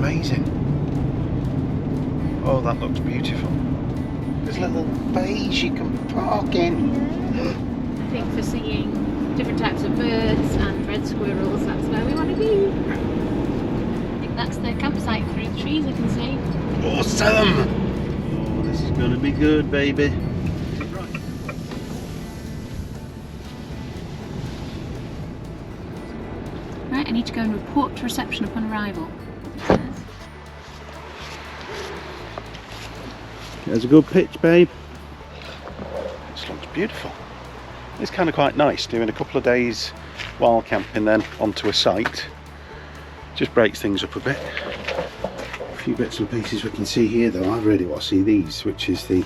amazing. Oh, that looks beautiful. There's little bays you can park in. I think for seeing different types of birds and red squirrels, that's where we want to be. I think that's the campsite through the trees I can see. Awesome! Oh, this is going to be good, baby. Right, I need to go and report to reception upon arrival. There's a good pitch, babe. This looks beautiful. It's kind of quite nice doing a couple of days while camping, then onto a site. Just breaks things up a bit. A few bits and pieces we can see here, though. I really want to see these, which is the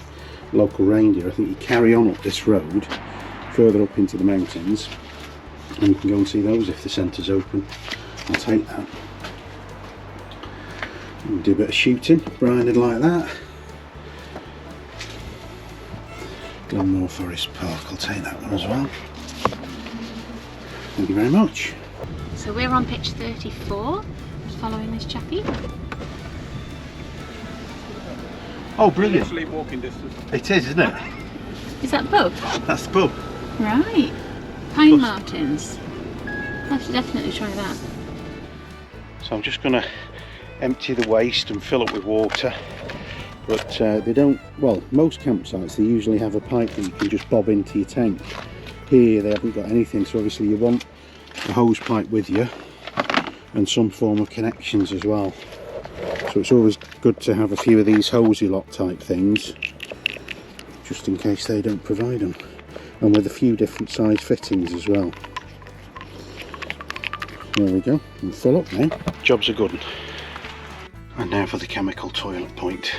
local reindeer. I think you carry on up this road further up into the mountains, and you can go and see those if the centre's open. I'll take that. We'll do a bit of shooting. Brian would like that. Glenmore Forest Park, I'll take that one as well. Thank you very much. So we're on pitch 34, following this chappie. Oh, brilliant. Literally walking distance. It is, isn't it? Is that pub? That's the pub. Right. Pine Martins. I should definitely try that. So I'm just going to empty the waste and fill up with water. But they don't, well, most campsites, they usually have a pipe that you can just bob into your tank. Here they haven't got anything, so obviously you want a hose pipe with you and some form of connections as well. So it's always good to have a few of these hosey lock type things, just in case they don't provide them. And with a few different size fittings as well. There we go, and fill up now. Job's a good one. And now for the chemical toilet point.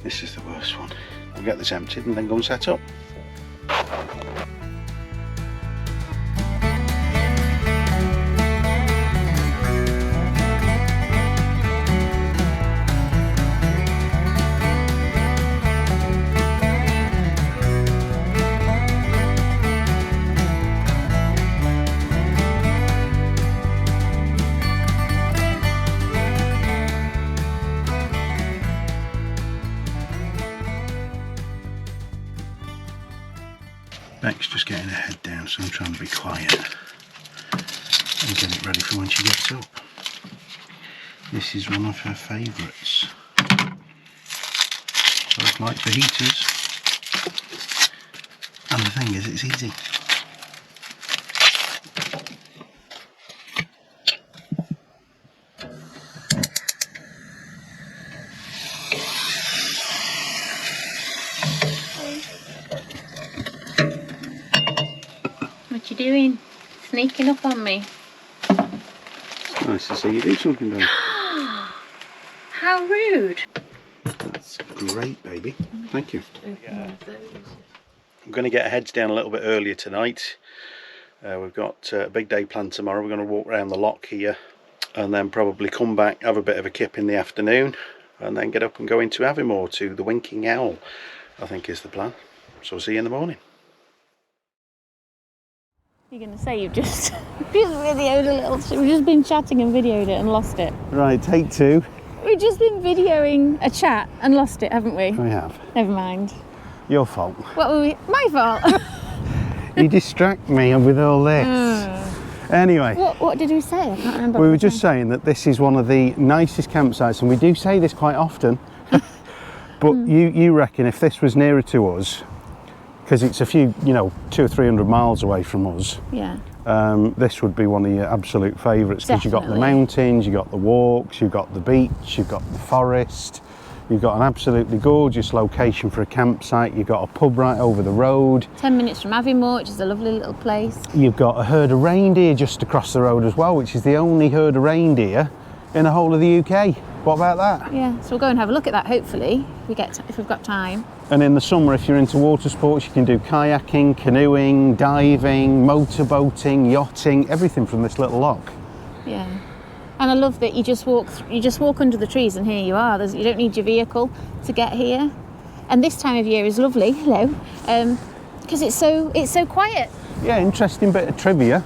This is the worst one. I'll get this emptied and then go and set up. Beck's just getting her head down, so I'm trying to be quiet and get it ready for when she gets up. This is one of her favourites. Both like fajitas. And the thing is, it's easy. What you doing? Sneaking up on me? It's nice to see you do something, though. How rude. That's great, baby. Thank you. Yeah. I'm going to get our heads down a little bit earlier tonight. We've got a big day planned tomorrow. We're going to walk around the loch here and then probably come back, have a bit of a kip in the afternoon and then get up and go into Aviemore to the Winking Owl, I think is the plan. So I'll see you in the morning. You're going to say you've just videoed a little... We've just been chatting and videoed it and lost it. Right, take two. We've just been videoing a chat and lost it, haven't we? We have. Never mind. Your fault. What were we... My fault? You distract me with all this. Anyway. What did we say? I can't remember. We were just saying that this is one of the nicest campsites, and we do say this quite often. But you reckon if this was nearer to us, because it's a few, 200 or 300 miles away from us, yeah, this would be one of your absolute favourites, because you've got the mountains, you've got the walks, you've got the beach, you've got the forest, you've got an absolutely gorgeous location for a campsite, you've got a pub right over the road. 10 minutes from Aviemore, which is a lovely little place. You've got a herd of reindeer just across the road as well, which is the only herd of reindeer in the whole of the UK. What about that? Yeah, so we'll go and have a look at that, hopefully, if we've got time. And in the summer, if you're into water sports, you can do kayaking, canoeing, diving, motorboating, yachting, everything from this little loch. Yeah, and I love that you just walk under the trees and here you are. You don't need your vehicle to get here. And this time of year is lovely, because it's so quiet. Yeah, interesting bit of trivia.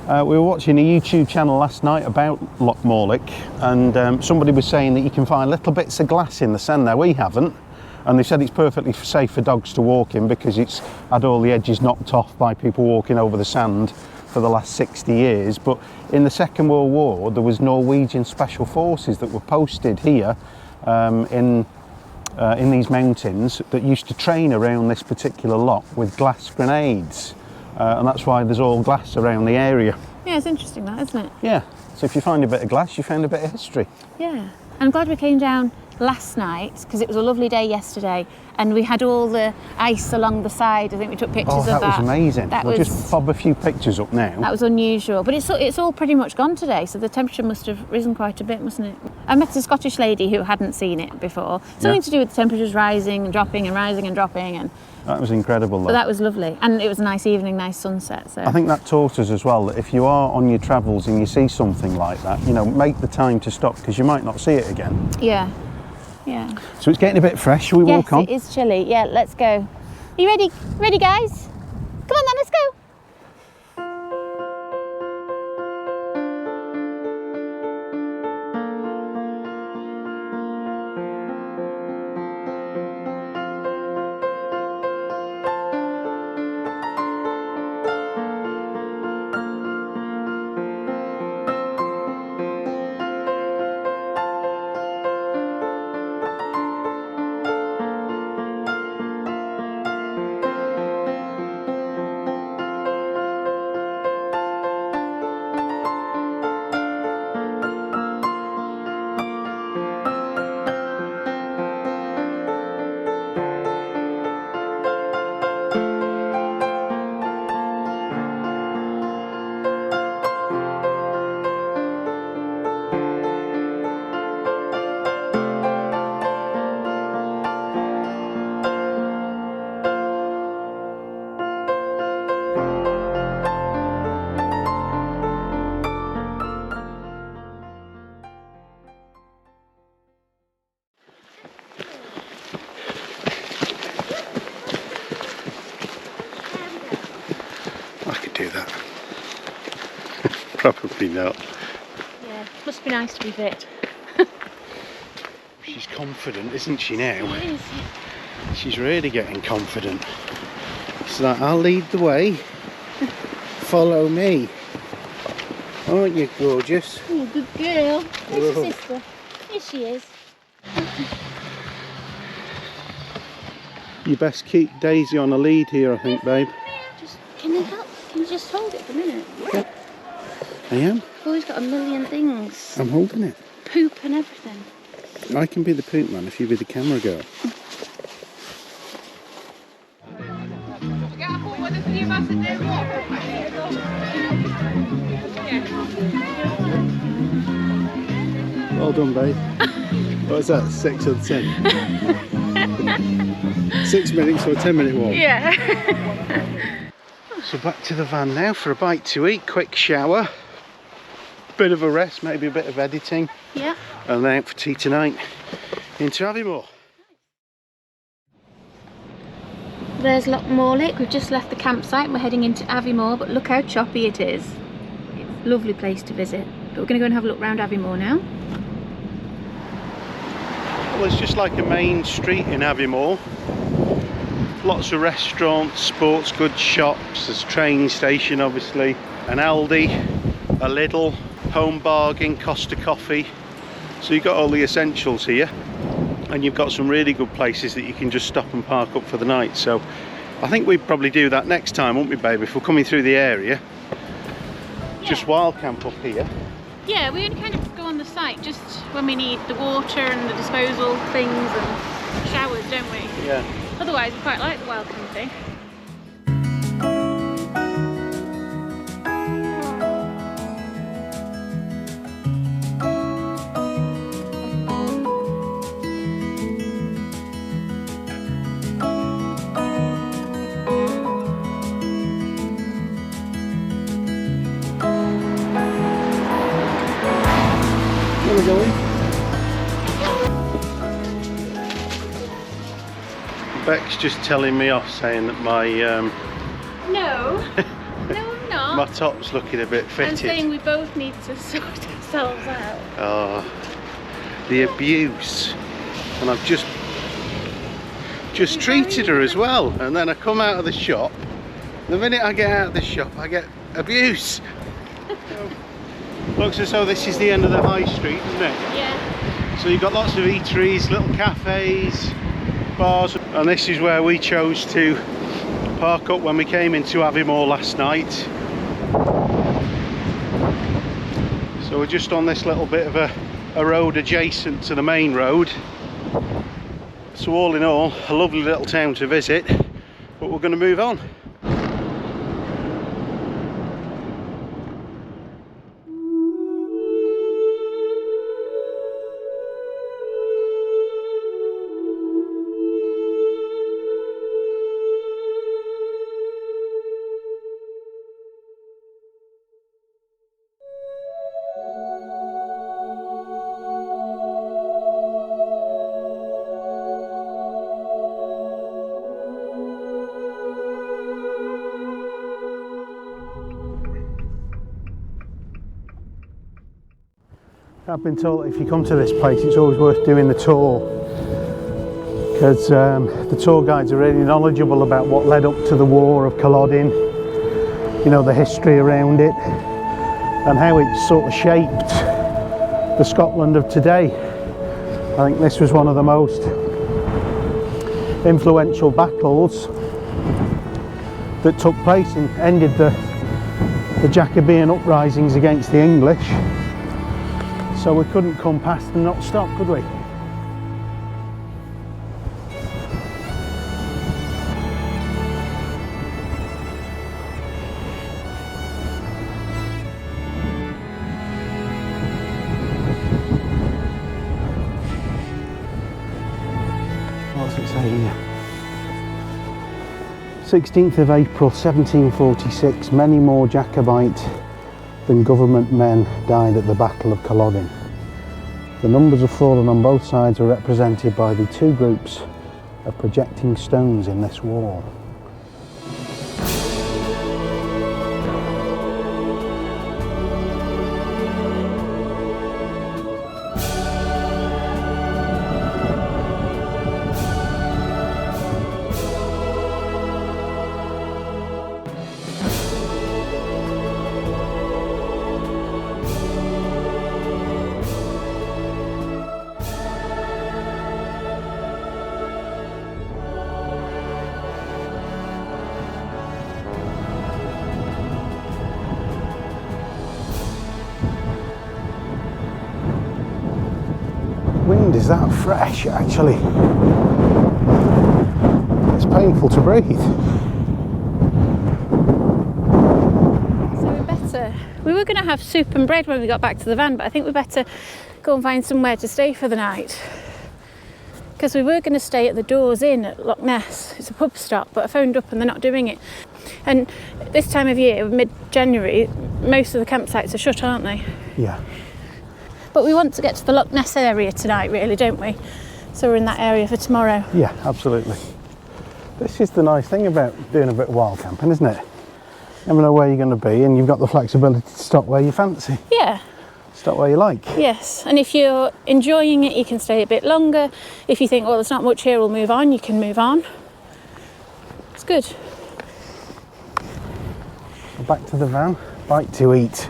We were watching a YouTube channel last night about Loch Morlich, and somebody was saying that you can find little bits of glass in the sand there. We haven't, and they said it's perfectly safe for dogs to walk in because it's had all the edges knocked off by people walking over the sand for the last 60 years. But in the Second World War, there was Norwegian special forces that were posted here in these mountains that used to train around this particular loch with glass grenades. And that's why there's all glass around the area. Yeah, it's interesting that, isn't it? Yeah, so if you find a bit of glass, you found a bit of history. Yeah, I'm glad we came down last night because it was a lovely day yesterday and we had all the ice along the side. I think we took pictures of that. Oh, that was amazing. We'll just bob a few pictures up now. That was unusual, but it's all pretty much gone today, so the temperature must have risen quite a bit, mustn't it? I met a Scottish lady who hadn't seen it before. Something to do with the temperatures rising and dropping and rising and dropping, and that was incredible though. But that was lovely, and it was a nice evening, nice sunset. So I think that taught us as well that if you are on your travels and you see something like that, you know, make the time to stop because you might not see it again. Yeah, yeah. So it's getting a bit fresh. Shall we walk on? Yes, it is chilly. Yeah, let's go. Are you ready? Ready, guys? Come on then, let's go. Do that. Probably not. Yeah, must be nice to be fit. She's confident, isn't she now? It is. She's really getting confident. She's like, I'll lead the way. Follow me. Aren't you gorgeous? Oh, good girl. There's Whoa. your sister. Here she is. You best keep Daisy on a lead here, I think, babe. Can you help? Can you just hold it for a minute? Okay. I am. You've always got a million things. I'm holding it. Poop and everything. I can be the poop man if you be the camera girl. Well done, babe. What's that? 6 or 10? 6 minutes or a 10-minute walk? Yeah. So back to the van now for a bite to eat, quick shower, bit of a rest, maybe a bit of editing. Yeah. And then out for tea tonight into Aviemore. There's Loch Morlich. We've just left the campsite and we're heading into Aviemore, but look how choppy it is. It's a lovely place to visit. But we're going to go and have a look around Aviemore now. Well, it's just like a main street in Aviemore. Lots of restaurants, sports goods shops, there's a train station obviously, an Aldi, a Lidl, Home Bargain, Costa Coffee. So you've got all the essentials here, and you've got some really good places that you can just stop and park up for the night. So I think we'd probably do that next time, won't we, babe, if we're coming through the area. Yeah. Just wild camp up here. Yeah, we only kind of go on the site just when we need the water and the disposal things and showers, don't we? Yeah. Otherwise, we quite like the wild camping. Where are we going? Beck's just telling me off, saying that my No, no, I'm not. My top's looking a bit fitted. I'm saying we both need to sort ourselves out. Oh, the abuse. And I've just treated her as well. And then I come out of the shop. The minute I get out of the shop, I get abuse. Looks as though this is the end of the high street, isn't it? Yeah. So you've got lots of eateries, little cafes, bars, and this is where we chose to park up when we came into Aviemore last night. So we're just on this little bit of a road adjacent to the main road. So all in all, a lovely little town to visit, but we're going to move on. I've been told if you come to this place it's always worth doing the tour, because the tour guides are really knowledgeable about what led up to the War of Culloden, you know, the history around it and how it sort of shaped the Scotland of today. I think this was one of the most influential battles that took place and ended the Jacobean uprisings against the English. So we couldn't come past and not stop, could we? What's it say here? 16th of April 1746, many more Jacobite than government men died at the Battle of Culloden. The numbers of fallen on both sides are represented by the two groups of projecting stones in this wall. Wind is that fresh, actually. It's painful to breathe. So we were going to have soup and bread when we got back to the van, but I think we better go and find somewhere to stay for the night, because we were going to stay at the Doors Inn at Loch Ness. It's a pub stop, but I phoned up and they're not doing it. And this time of year, mid-January, most of the campsites are shut, aren't they? Yeah. But we want to get to the Loch Ness area tonight, really, don't we? So we're in that area for tomorrow. Yeah, absolutely. This is the nice thing about doing a bit of wild camping, isn't it? You never know where you're going to be, and you've got the flexibility to stop where you fancy. Yeah. Stop where you like. Yes, and if you're enjoying it, you can stay a bit longer. If you think, well, there's not much here, we'll move on, you can move on. It's good. Back to the van, bite to eat.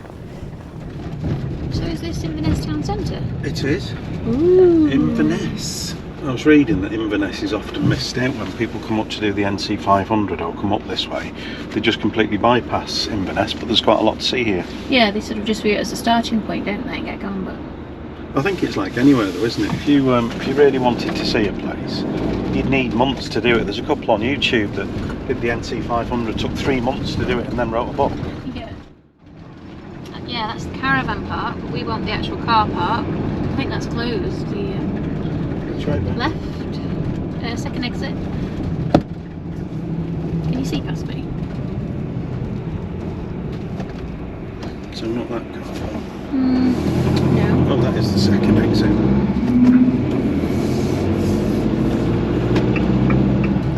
So is this Inverness Town Centre? It is. Ooh. Inverness. I was reading that Inverness is often missed out when people come up to do the NC500 or come up this way. They just completely bypass Inverness, but there's quite a lot to see here. Yeah, they sort of just view it as a starting point, don't they, and get going, but... I think it's like anywhere though, isn't it? If you really wanted to see a place, you'd need months to do it. There's a couple on YouTube that did the NC500, took 3 months to do it and then wrote a book. Yeah, that's the caravan park, but we want the actual car park. I think that's closed. It's right there. Left, second exit. Can you see past me? So not that car park. No. Oh, that is the second exit.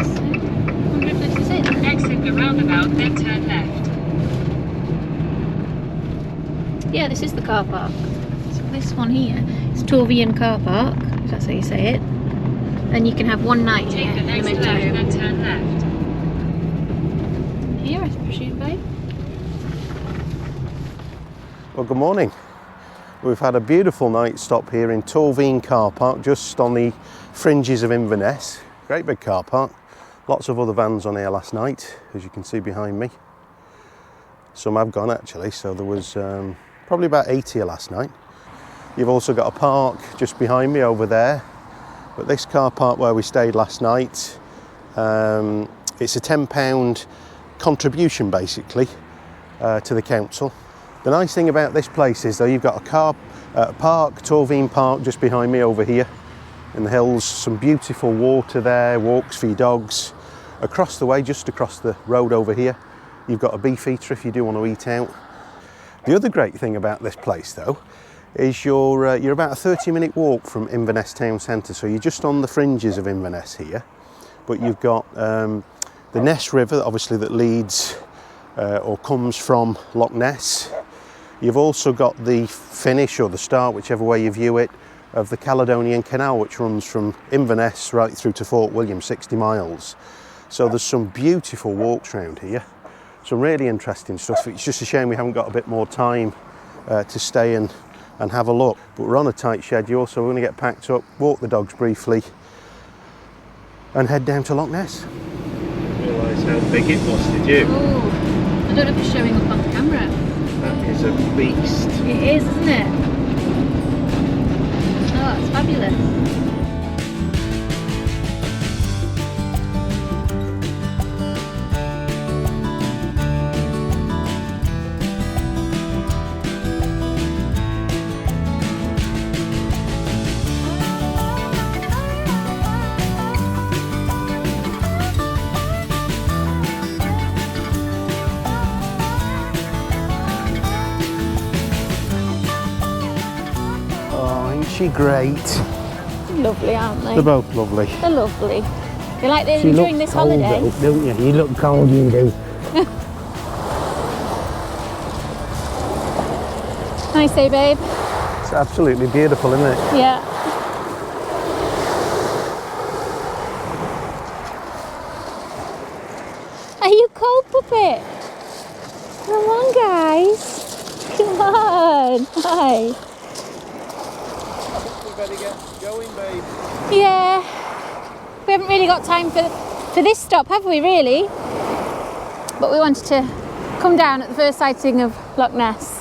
So, I wonder if this is it. Exit the roundabout, then turn left. is the car park. So this one here is Torvian Car Park, if that's how you say it. And you can have one night here in the motorhome. Then turn left. Here, I presume, babe. Well, good morning. We've had a beautiful night stop here in Torvian Car Park, just on the fringes of Inverness. Great big car park. Lots of other vans on here last night, as you can see behind me. Some have gone actually, so there was probably about 80 here last night. You've also got a park just behind me over there. But this car park where we stayed last night, it's a £10 contribution basically to the council. The nice thing about this place is though, you've got a park, Torvian Park, just behind me over here in the hills. Some beautiful water there, walks for your dogs. Across the way, just across the road over here, you've got a beefeater if you do want to eat out. The other great thing about this place though is you're about a 30-minute walk from Inverness town centre, so you're just on the fringes of Inverness here, but you've got the Ness River obviously that leads or comes from Loch Ness. You've also got the finish or the start, whichever way you view it, of the Caledonian Canal, which runs from Inverness right through to Fort William, 60 miles. So there's some beautiful walks around here, some really interesting stuff. It's just a shame we haven't got a bit more time to stay and have a look. But we're on a tight schedule, so we're going to get packed up, walk the dogs briefly, and head down to Loch Ness. Realise how big it was, did you? Oh, I don't know if it's showing up on the camera. That is a beast. It is, isn't it? Oh, it's fabulous. She great. Lovely, aren't they? They're both lovely. They're lovely. You like they're enjoying this holiday? Cold, don't you? You look cold, you do. Nice day, babe. It's absolutely beautiful, isn't it? Yeah. Are you cold, puppet? Come on, guys. Come on. Hi. Better get going, babe. Yeah, we haven't really got time for this stop, have we, really? But we wanted to come down at the first sighting of Loch Ness.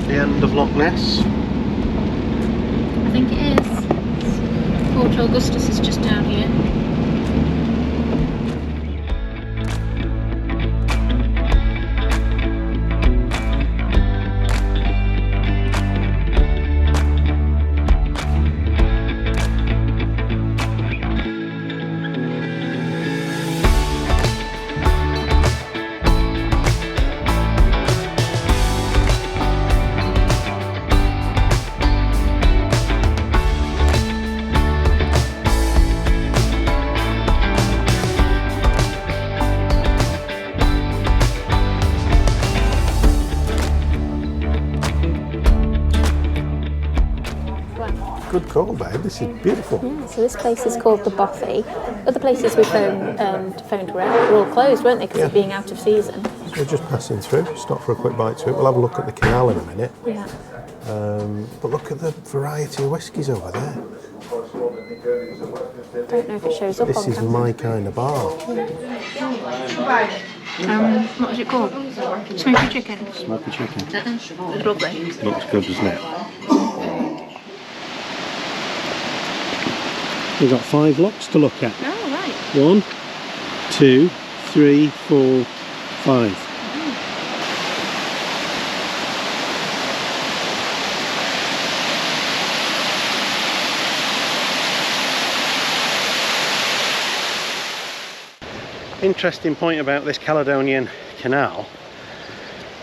The end of Loch Ness. I think it is. Port Augustus is just down here. Good call, babe. This is beautiful. Yeah, so this place is called the Bothy. Other places we phoned were all closed, weren't they, because of being out of season? So we're just passing through. Stop for a quick bite to it. We'll have a look at the canal in a minute. Yeah. But look at the variety of whiskies over there. Don't know if it shows up This on is camera. my kind of bar. What is it called? Smoky chicken. Smoky chicken. It's lovely. Looks good, doesn't it? We've got 5 lochs to look at. Oh, right. 1, 2, 3, 4, 5. Interesting point about this Caledonian Canal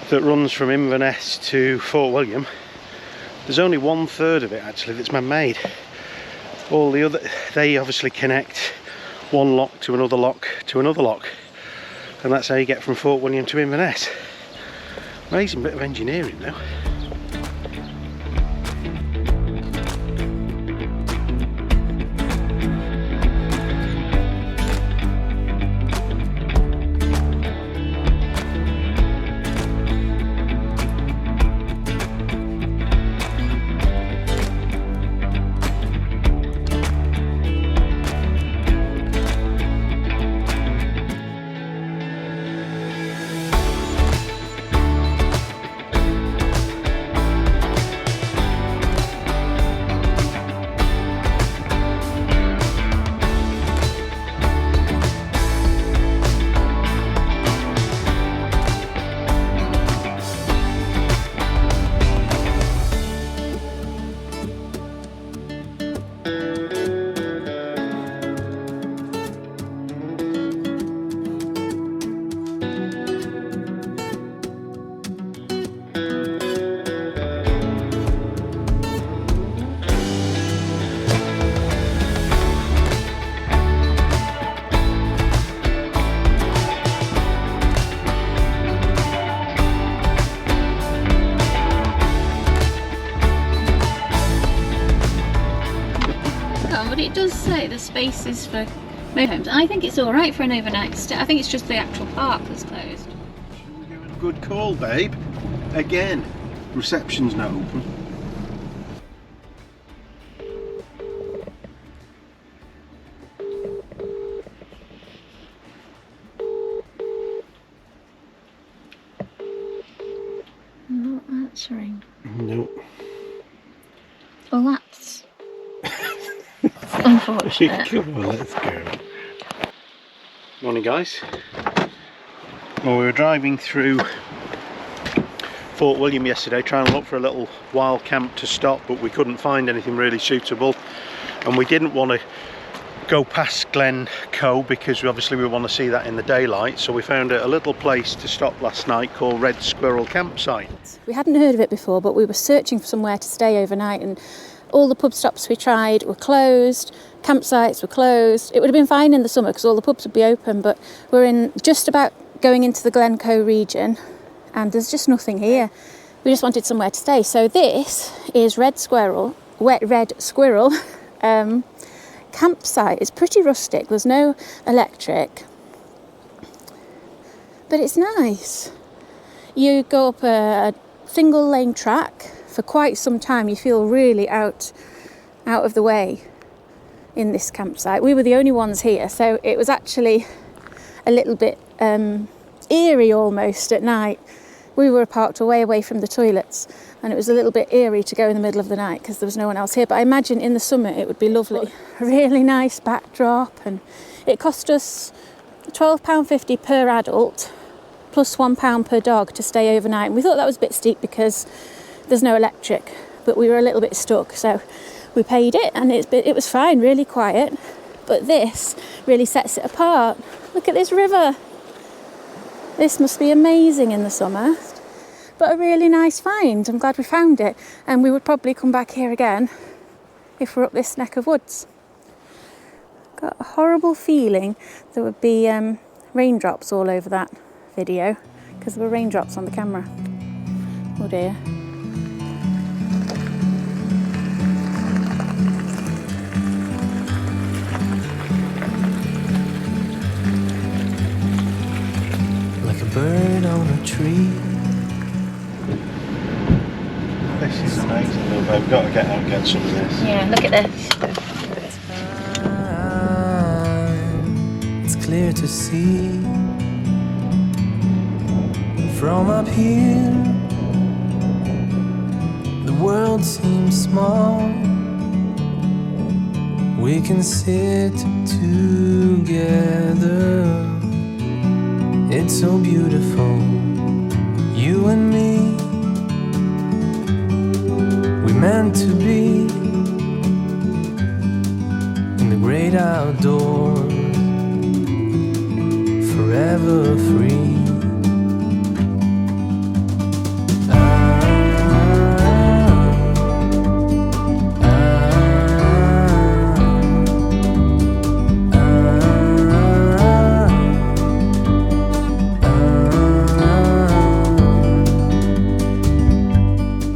that runs from Inverness to Fort William. There's only 1/3 of it actually that's man-made. All the other, they obviously connect one loch to another loch to another loch, and that's how you get from Fort William to Inverness. Amazing bit of engineering though. But it does say the spaces for motorhomes. I think it's all right for an overnight stay. I think it's just the actual park that's closed. Good call, babe. Again, reception's not open. Not answering. Nope. Well, that's unfortunate. Come on, let's go. Morning, guys. Well, we were driving through Fort William yesterday trying to look for a little wild camp to stop, but we couldn't find anything really suitable, and we didn't want to go past Glen Coe because we want to see that in the daylight, so we found a little place to stop last night called Red Squirrel Campsite. We hadn't heard of it before, but we were searching for somewhere to stay overnight, and all the pub stops we tried were closed, campsites were closed. It would have been fine in the summer because all the pubs would be open, but we're in just about going into the Glen Coe region and there's just nothing here. We just wanted somewhere to stay. So this is Red Squirrel campsite. It's pretty rustic, there's no electric, but it's nice. You go up a single lane track for quite some time. You feel really out of the way in this campsite. We were the only ones here, so it was actually a little bit eerie almost at night. We were parked way away from the toilets and it was a little bit eerie to go in the middle of the night because there was no one else here, but I imagine in the summer it would be lovely. A really nice backdrop, and it cost us £12.50 per adult plus £1 per dog to stay overnight, and we thought that was a bit steep because there's no electric, but we were a little bit stuck, so we paid it, and it was fine, really quiet. But this really sets it apart. Look at this river. This must be amazing in the summer, but a really nice find. I'm glad we found it, and we would probably come back here again if we're up this neck of woods. Got a horrible feeling there would be raindrops all over that video because there were raindrops on the camera. Oh dear. Bird on a tree. This is amazing though, but I've got to get out and get some of this. Yeah, look at this. It's clear to see from up here. The world seems small. We can sit together. It's so beautiful, you and me. We meant to be in the great outdoors, never free.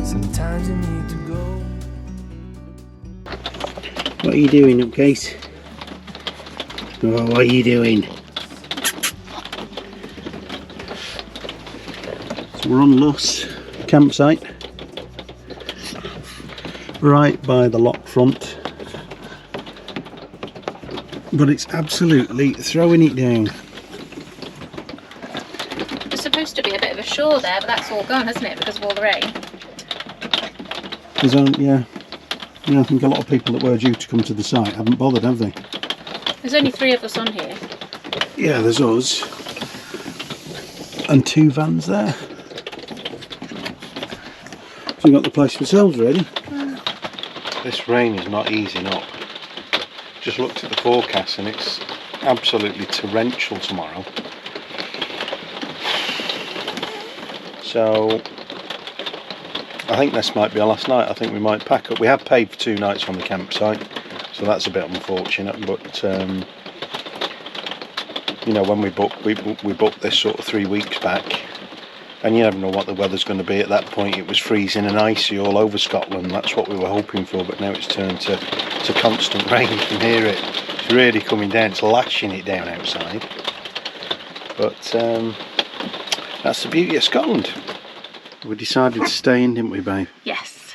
Sometimes you need to go. What are you doing, nutcase? Oh, what are you doing? So we're on Loch campsite, right by the loch front, but it's absolutely throwing it down. There's supposed to be a bit of a shore there, but that's all gone, hasn't it, because of all the rain? There's yeah, I think a lot of people that were due to come to the site haven't bothered, have they? There's only 3 of us on here. Yeah, there's us and 2 vans there. So we've got the place ourselves ready. This rain is not easing up. Just looked at the forecast and it's absolutely torrential tomorrow. So I think this might be our last night. I think we might pack up. We have paid for 2 nights on the campsite, so that's a bit unfortunate, but you know, when we booked this sort of 3 weeks back, and you never know what the weather's going to be at that point. It was freezing and icy all over Scotland. That's what we were hoping for, but now it's turned to constant rain. You can hear it. It's really coming down. It's lashing it down outside. But that's the beauty of Scotland. We decided to stay in, didn't we, babe? Yes.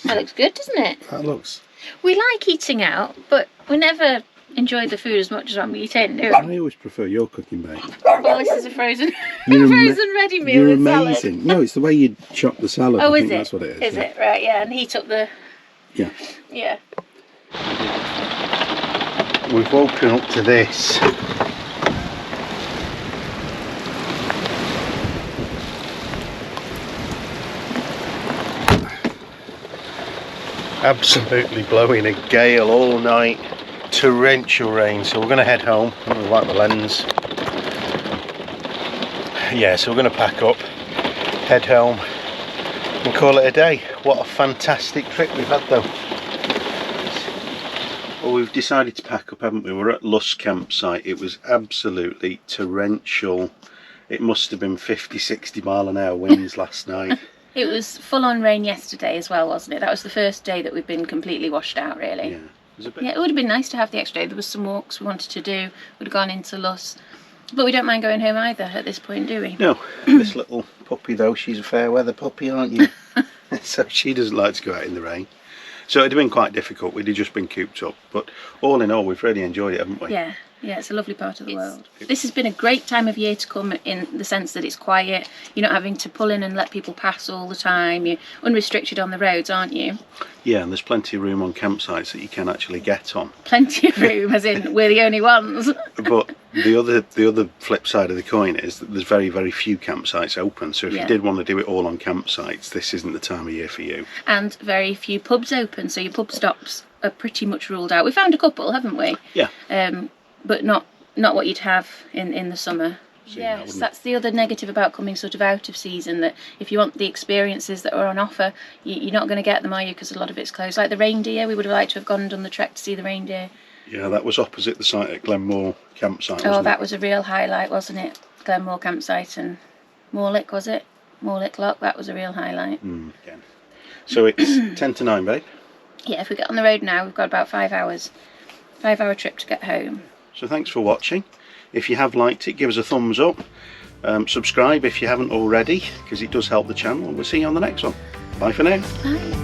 That looks good, doesn't it? That looks... We like eating out, but we never enjoy the food as much as when we eat in, do we? I always prefer your cooking, babe. Well, this is a frozen ready meal You're with amazing. salad. No, it's the way you chop the salad. Oh, I is think it? That's what it is. Is it? Right, yeah, and heat up the... Yeah. Yeah. We've woken up to this. Absolutely blowing a gale all night, torrential rain, so we're going to head home. I'm going to wipe the lens. Yeah, so we're going to pack up, head home and call it a day. What a fantastic trip we've had though. Well, we've decided to pack up, haven't we? We're at Loch campsite. It was absolutely torrential. It must have been 50-60 mile an hour winds last night. It was full on rain yesterday as well, wasn't it? That was the first day that we've been completely washed out, really. Yeah, it was a bit... Yeah, it would have been nice to have the extra day. There was some walks we wanted to do. We'd have gone into Loch. But we don't mind going home either at this point, do we? No, this little puppy though, she's a fair weather puppy, aren't you? So she doesn't like to go out in the rain. So it'd have been quite difficult. We'd have just been cooped up. But all in all, we've really enjoyed it, haven't we? Yeah. Yeah, it's a lovely part of the world. This has been a great time of year to come, in the sense that it's quiet. You're not having to pull in and let people pass all the time. You're unrestricted on the roads, aren't you? Yeah, and there's plenty of room on campsites that you can actually get on. Plenty of room, as in we're the only ones. But the other flip side of the coin is that there's very, very few campsites open. So if you did want to do it all on campsites, this isn't the time of year for you. And very few pubs open, so your pub stops are pretty much ruled out. We found a couple, haven't we? Yeah. But not what you'd have in the summer. Yes, that's the other negative about coming sort of out of season, that if you want the experiences that are on offer, you're not going to get them, are you? Because a lot of it's closed. Like the reindeer, we would have liked to have gone and done the trek to see the reindeer. Yeah, that was opposite the site at Glenmore campsite, wasn't Oh, that was a real highlight, wasn't it? Glenmore campsite and Morlick, was it? Morlick Loch, that was a real highlight. Yeah. So it's 10 to 9, babe? Yeah, if we get on the road now, we've got about 5 hours. 5-hour trip to get home. So thanks for watching. If you have liked it, give us a thumbs up. Subscribe if you haven't already, because it does help the channel. We'll see you on the next one. Bye for now. Bye.